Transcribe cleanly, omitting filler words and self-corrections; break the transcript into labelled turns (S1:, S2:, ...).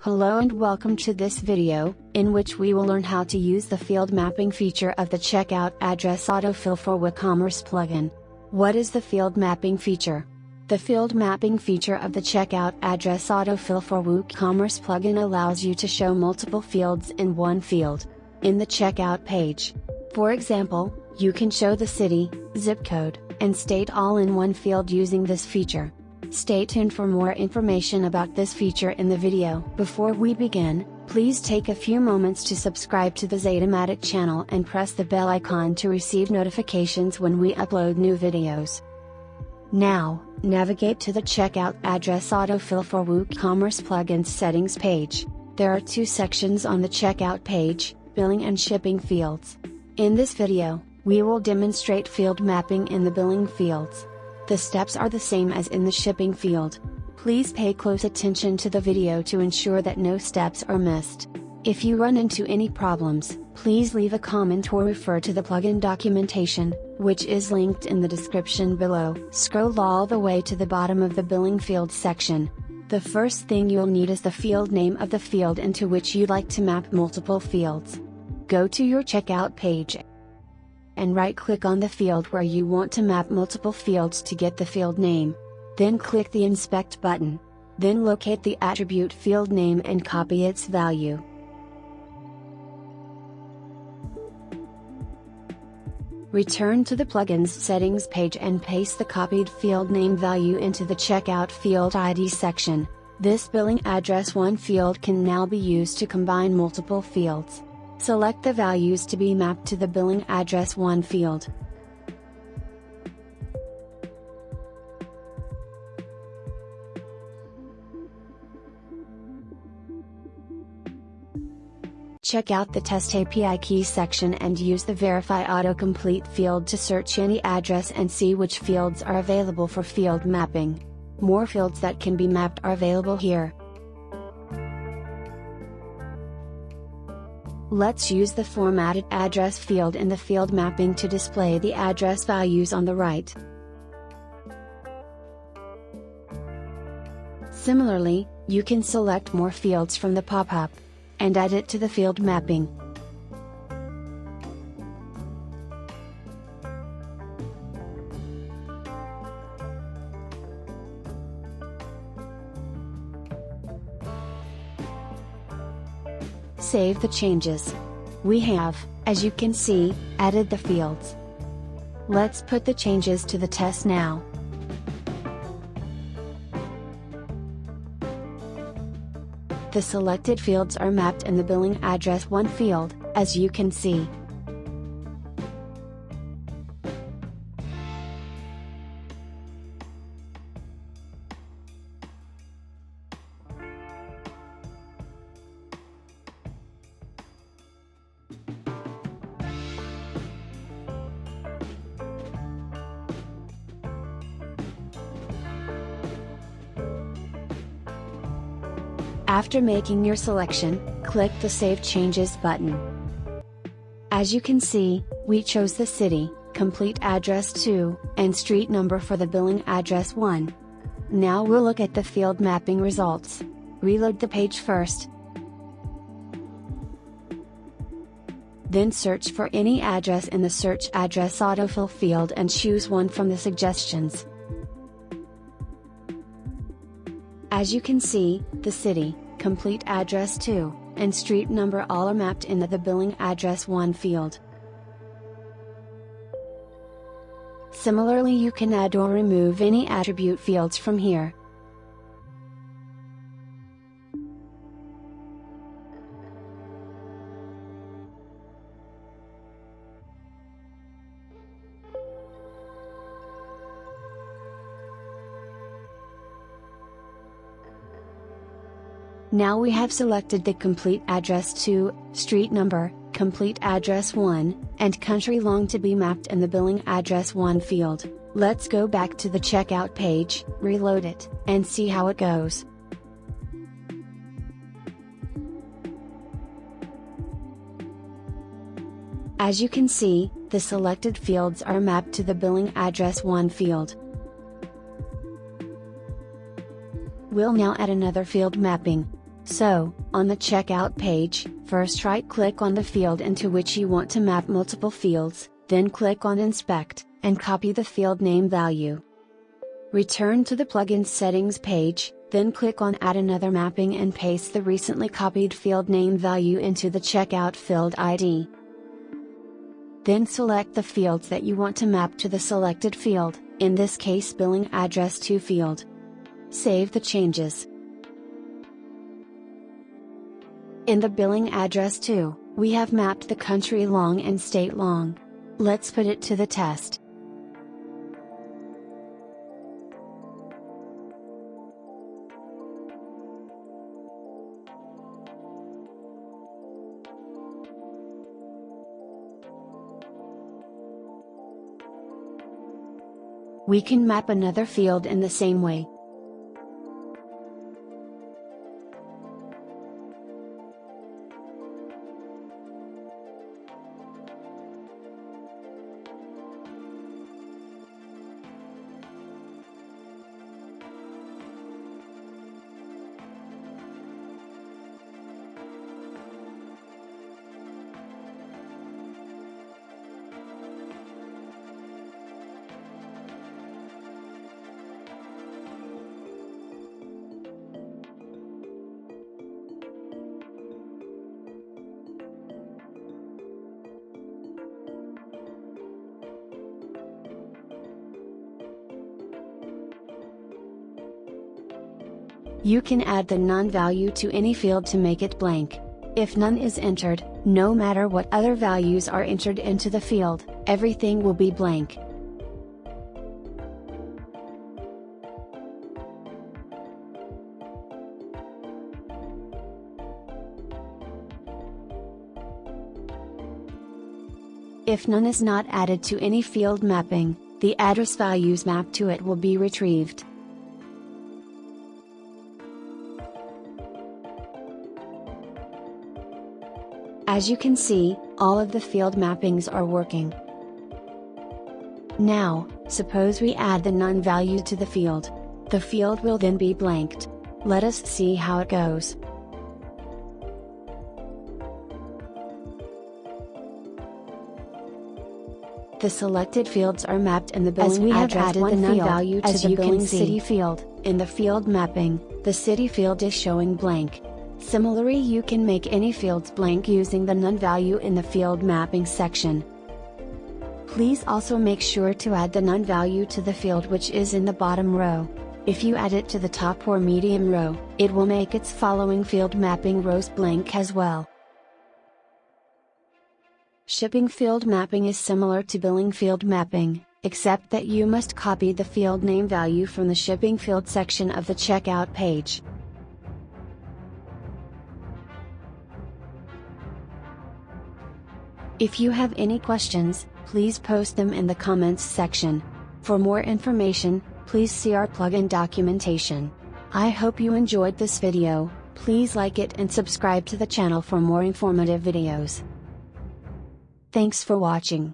S1: Hello and welcome to this video, in which we will learn how to use the field mapping feature of the Checkout Address Autofill for WooCommerce plugin. What is the field mapping feature? The field mapping feature of the Checkout Address Autofill for WooCommerce plugin allows you to show multiple fields in one field in the checkout page. For example, you can show the city, zip code, and state all in one field using this feature. Stay tuned for more information about this feature in the video. Before we begin, please take a few moments to subscribe to the Zetamatic channel and press the bell icon to receive notifications when we upload new videos. Now, navigate to the Checkout Address Autofill for WooCommerce plugins settings page. There are two sections on the checkout page, billing and shipping fields. In this video, we will demonstrate field mapping in the billing fields. The steps are the same as in the shipping field. Please pay close attention to the video to ensure that no steps are missed. If you run into any problems, please leave a comment or refer to the plugin documentation, which is linked in the description below. Scroll all the way to the bottom of the billing field section. The first thing you'll need is the field name of the field into which you'd like to map multiple fields. Go to your checkout page and right-click on the field where you want to map multiple fields to get the field name. Then click the Inspect button. Then locate the attribute field name and copy its value. Return to the Plugins settings page and paste the copied field name value into the Checkout Field ID section. This billing address 1 field can now be used to combine multiple fields. Select the values to be mapped to the billing address 1 field. Check out the Test API key section and use the Verify Autocomplete field to search any address and see which fields are available for field mapping. More fields that can be mapped are available here. Let's use the formatted address field in the field mapping to display the address values on the right. Similarly, you can select more fields from the pop-up and add it to the field mapping. Save the changes. We have, as you can see, added the fields. Let's put the changes to the test now. The selected fields are mapped in the billing address 1 field, as you can see. After making your selection, click the Save Changes button. As you can see, we chose the city, complete address 2, and street number for the billing address 1. Now we'll look at the field mapping results. Reload the page first. Then search for any address in the Search Address Autofill field and choose one from the suggestions. As you can see, the city, complete address 2, and street number all are mapped in the billing address 1 field. Similarly, you can add or remove any attribute fields from here. Now we have selected the complete address 2, street number, complete address 1, and country long to be mapped in the billing address 1 field. Let's go back to the checkout page, reload it, and see how it goes. As you can see, the selected fields are mapped to the billing address 1 field. We'll now add another field mapping. So, on the checkout page, first right-click on the field into which you want to map multiple fields, then click on Inspect, and copy the field name value. Return to the plugin settings page, then click on Add another mapping and paste the recently copied field name value into the checkout field ID. Then select the fields that you want to map to the selected field, in this case billing address to field. Save the changes. In the billing address to, we have mapped the country long and state long. Let's put it to the test. We can map another field in the same way. You can add the none value to any field to make it blank. If none is entered, no matter what other values are entered into the field, everything will be blank. If none is not added to any field mapping, the address values mapped to it will be retrieved. As you can see, all of the field mappings are working. Now, suppose we add the none value to the field. The field will then be blanked. Let us see how it goes. The selected fields are mapped in the billing
S2: As we have
S1: address
S2: added the none
S1: field,
S2: value to
S1: as
S2: the
S1: you
S2: billing
S1: can see.
S2: city field.
S1: In the field mapping, the city field is showing blank. Similarly, you can make any fields blank using the none value in the field mapping section. Please also make sure to add the none value to the field which is in the bottom row. If you add it to the top or medium row, it will make its following field mapping rows blank as well. Shipping field mapping is similar to billing field mapping, except that you must copy the field name value from the shipping field section of the checkout page. If you have any questions, please post them in the comments section. For more information, please see our plugin documentation. I hope you enjoyed this video. Please like it and subscribe to the channel for more informative videos. Thanks for watching.